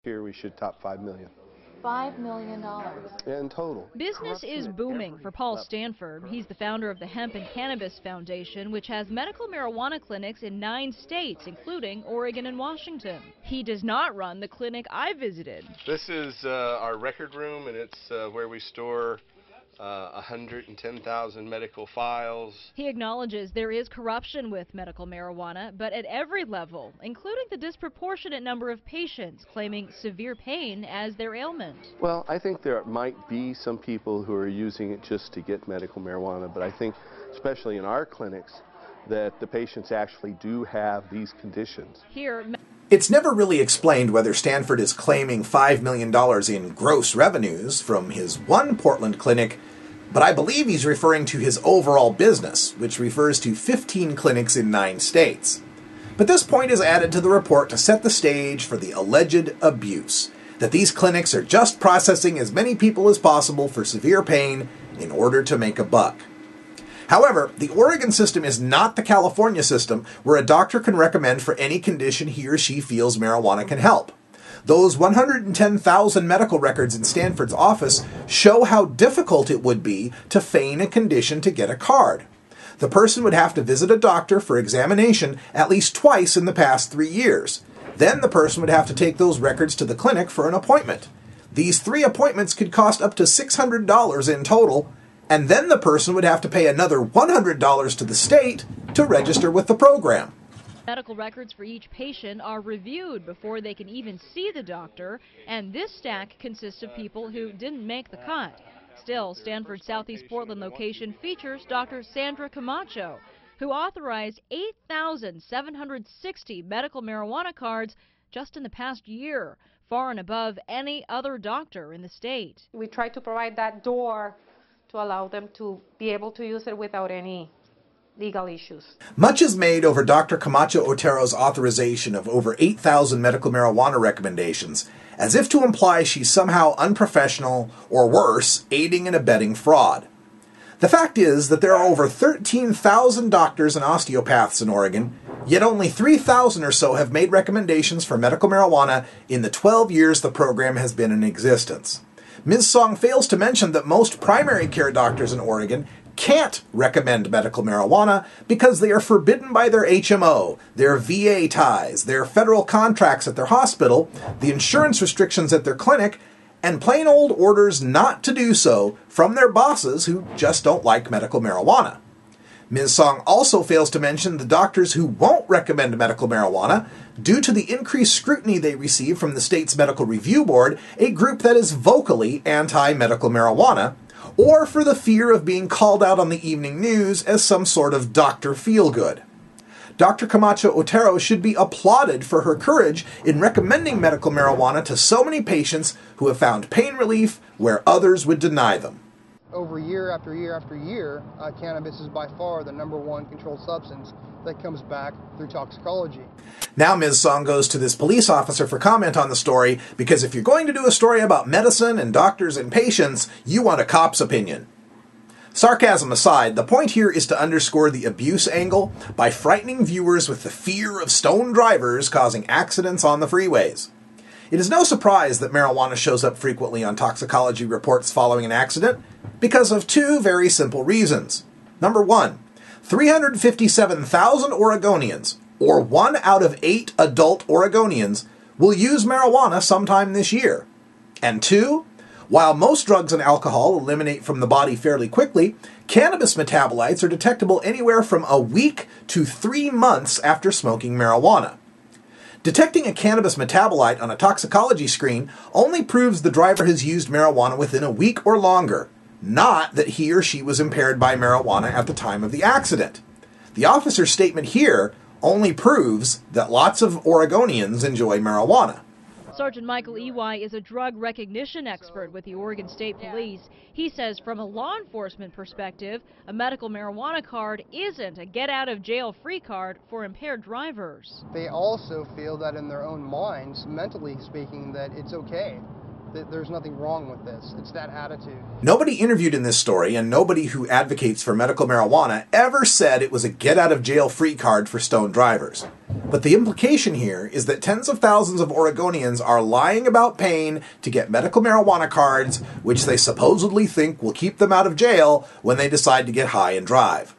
Here we should top $5 million. $5 million. In total. Business is booming for Paul Stanford. He's the founder of the Hemp and Cannabis Foundation, which has medical marijuana clinics in 9 states, including Oregon and Washington. He does not run the clinic I visited. This is our record room, and it's where we store 110,000 medical files. He acknowledges there is corruption with medical marijuana, but at every level, including the disproportionate number of patients claiming severe pain as their ailment. Well, I think there might be some people who are using it just to get medical marijuana, but I think, especially in our clinics, that the patients actually do have these conditions. Here, it's never really explained whether Stanford is claiming $5 million in gross revenues from his one Portland clinic, but I believe he's referring to his overall business, which refers to 15 clinics in 9 states. But this point is added to the report to set the stage for the alleged abuse, that these clinics are just processing as many people as possible for severe pain in order to make a buck. However, the Oregon system is not the California system, where a doctor can recommend for any condition he or she feels marijuana can help. Those 110,000 medical records in Stanford's office show how difficult it would be to feign a condition to get a card. The person would have to visit a doctor for examination at least twice in the past 3 years. Then the person would have to take those records to the clinic for an appointment. These 3 appointments could cost up to $600 in total, and then the person would have to pay another $100 to the state to register with the program. Medical records for each patient are reviewed before they can even see the doctor, and this stack consists of people who didn't make the cut. Still, Stanford's Southeast Portland location features Dr. Sandra Camacho, who authorized 8,760 medical marijuana cards just in the past year, far and above any other doctor in the state. We try to provide that door to allow them to be able to use it without any legal issues. Much is made over Dr. Camacho Otero's authorization of over 8,000 medical marijuana recommendations, as if to imply she's somehow unprofessional, or worse, aiding and abetting fraud. The fact is that there are over 13,000 doctors and osteopaths in Oregon, yet only 3,000 or so have made recommendations for medical marijuana in the 12 years the program has been in existence. Ms. Song fails to mention that most primary care doctors in Oregon can't recommend medical marijuana because they are forbidden by their HMO, their VA ties, their federal contracts at their hospital, the insurance restrictions at their clinic, and plain old orders not to do so from their bosses who just don't like medical marijuana. Ms. Song also fails to mention the doctors who won't recommend medical marijuana due to the increased scrutiny they receive from the state's Medical Review Board, a group that is vocally anti-medical marijuana, or for the fear of being called out on the evening news as some sort of Dr. Feelgood. Dr. Camacho Otero should be applauded for her courage in recommending medical marijuana to so many patients who have found pain relief where others would deny them. Over year after year after year, cannabis is by far the #1 controlled substance that comes back through toxicology. Now Ms. Song goes to this police officer for comment on the story, because if you're going to do a story about medicine and doctors and patients, you want a cop's opinion. Sarcasm aside, the point here is to underscore the abuse angle by frightening viewers with the fear of stoned drivers causing accidents on the freeways. It is no surprise that marijuana shows up frequently on toxicology reports following an accident, because of 2 very simple reasons. Number 1, 357,000 Oregonians, or 1 out of 8 adult Oregonians, will use marijuana sometime this year. And 2, while most drugs and alcohol eliminate from the body fairly quickly, cannabis metabolites are detectable anywhere from a week to 3 months after smoking marijuana. Detecting a cannabis metabolite on a toxicology screen only proves the driver has used marijuana within a week or longer, not that he or she was impaired by marijuana at the time of the accident. The officer's statement here only proves that lots of Oregonians enjoy marijuana. Sergeant Michael Ely is a drug recognition expert with the Oregon State Police. He says from a law enforcement perspective, a medical marijuana card isn't a get-out-of-jail-free card for impaired drivers. They also feel that in their own minds, mentally speaking, that it's okay, that there's nothing wrong with this. It's that attitude. Nobody interviewed in this story, and nobody who advocates for medical marijuana, ever said it was a get-out-of-jail-free card for stoned drivers. But the implication here is that tens of thousands of Oregonians are lying about pain to get medical marijuana cards, which they supposedly think will keep them out of jail when they decide to get high and drive.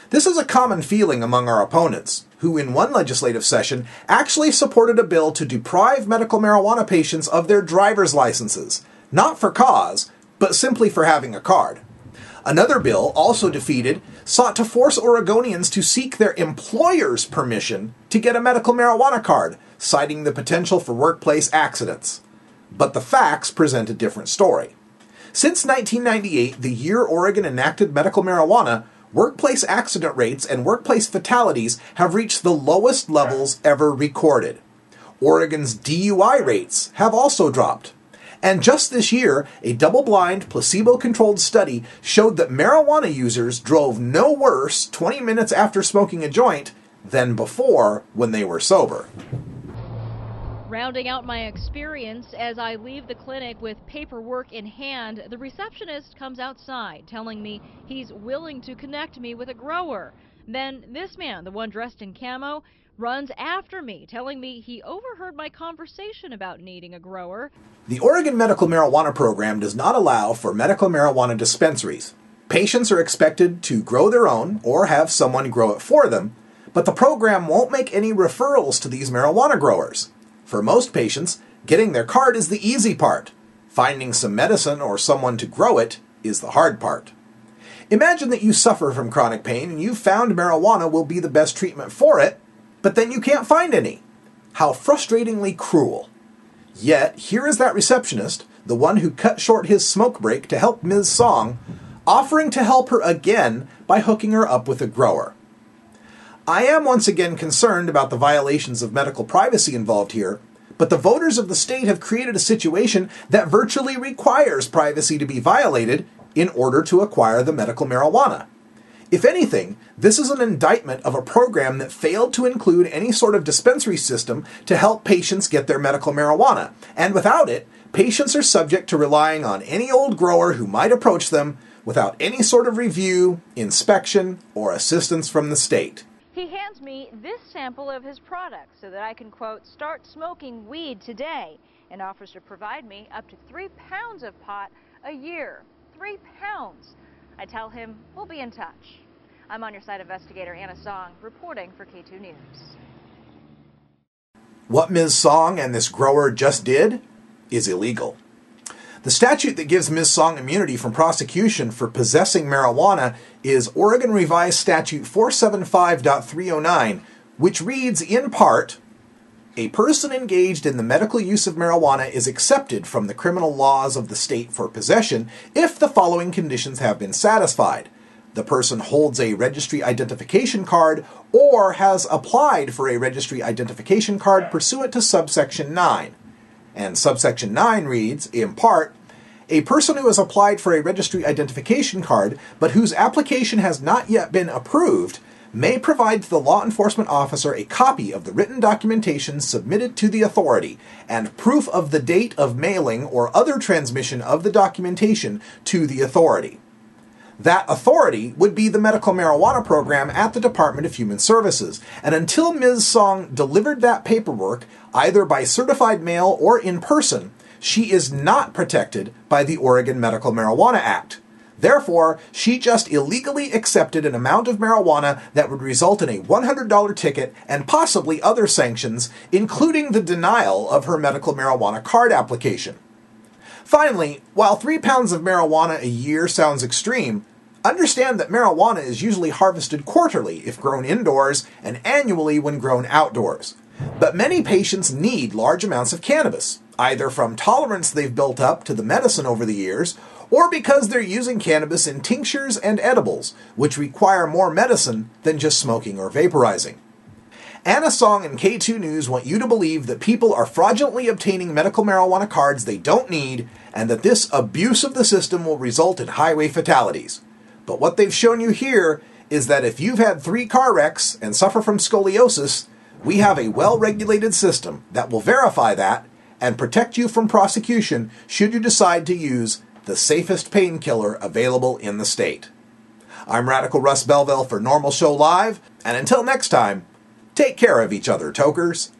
This is a common feeling among our opponents, who in one legislative session actually supported a bill to deprive medical marijuana patients of their driver's licenses, not for cause, but simply for having a card. Another bill, also defeated, sought to force Oregonians to seek their employer's permission to get a medical marijuana card, citing the potential for workplace accidents. But the facts present a different story. Since 1998, the year Oregon enacted medical marijuana, workplace accident rates and workplace fatalities have reached the lowest levels ever recorded. Oregon's DUI rates have also dropped. And just this year, a double-blind, placebo-controlled study showed that marijuana users drove no worse 20 minutes after smoking a joint than before when they were sober. Rounding out my experience as I leave the clinic with paperwork in hand, the receptionist comes outside telling me he's willing to connect me with a grower. Then this man, the one dressed in camo, runs after me, telling me he overheard my conversation about needing a grower. The Oregon Medical Marijuana Program does not allow for medical marijuana dispensaries. Patients are expected to grow their own or have someone grow it for them, but the program won't make any referrals to these marijuana growers. For most patients, getting their card is the easy part. Finding some medicine or someone to grow it is the hard part. Imagine that you suffer from chronic pain and you've found marijuana will be the best treatment for it, but then you can't find any. How frustratingly cruel. Yet, here is that receptionist, the one who cut short his smoke break to help Ms. Song, offering to help her again by hooking her up with a grower. I am once again concerned about the violations of medical privacy involved here, but the voters of the state have created a situation that virtually requires privacy to be violated in order to acquire the medical marijuana. If anything, this is an indictment of a program that failed to include any sort of dispensary system to help patients get their medical marijuana, and without it, patients are subject to relying on any old grower who might approach them without any sort of review, inspection, or assistance from the state. He hands me this sample of his product so that I can, quote, start smoking weed today, and offers to provide me up to 3 pounds of pot a year. 3 pounds. I tell him we'll be in touch. I'm on your side investigator Anna Song, reporting for KATU News. What Ms. Song and this grower just did is illegal. The statute that gives Ms. Song immunity from prosecution for possessing marijuana is Oregon Revised Statute 475.309, which reads in part, "A person engaged in the medical use of marijuana is accepted from the criminal laws of the state for possession if the following conditions have been satisfied. The person holds a registry identification card or has applied for a registry identification card pursuant to subsection 9. And subsection 9 reads, in part, "A person who has applied for a registry identification card but whose application has not yet been approved may provide to the law enforcement officer a copy of the written documentation submitted to the authority and proof of the date of mailing or other transmission of the documentation to the authority." That authority would be the medical marijuana program at the Department of Human Services, and until Ms. Song delivered that paperwork, either by certified mail or in person, she is not protected by the Oregon Medical Marijuana Act. Therefore, she just illegally accepted an amount of marijuana that would result in a $100 ticket and possibly other sanctions, including the denial of her medical marijuana card application. Finally, while 3 pounds of marijuana a year sounds extreme, understand that marijuana is usually harvested quarterly if grown indoors and annually when grown outdoors. But many patients need large amounts of cannabis, either from tolerance they've built up to the medicine over the years, or because they're using cannabis in tinctures and edibles, which require more medicine than just smoking or vaporizing. Anna Song and KATU News want you to believe that people are fraudulently obtaining medical marijuana cards they don't need, and that this abuse of the system will result in highway fatalities. But what they've shown you here is that if you've had 3 car wrecks and suffer from scoliosis, we have a well-regulated system that will verify that and protect you from prosecution should you decide to use the safest painkiller available in the state. I'm Radical Russ Belville for Normal Show Live, and until next time, Take care of each other, tokers.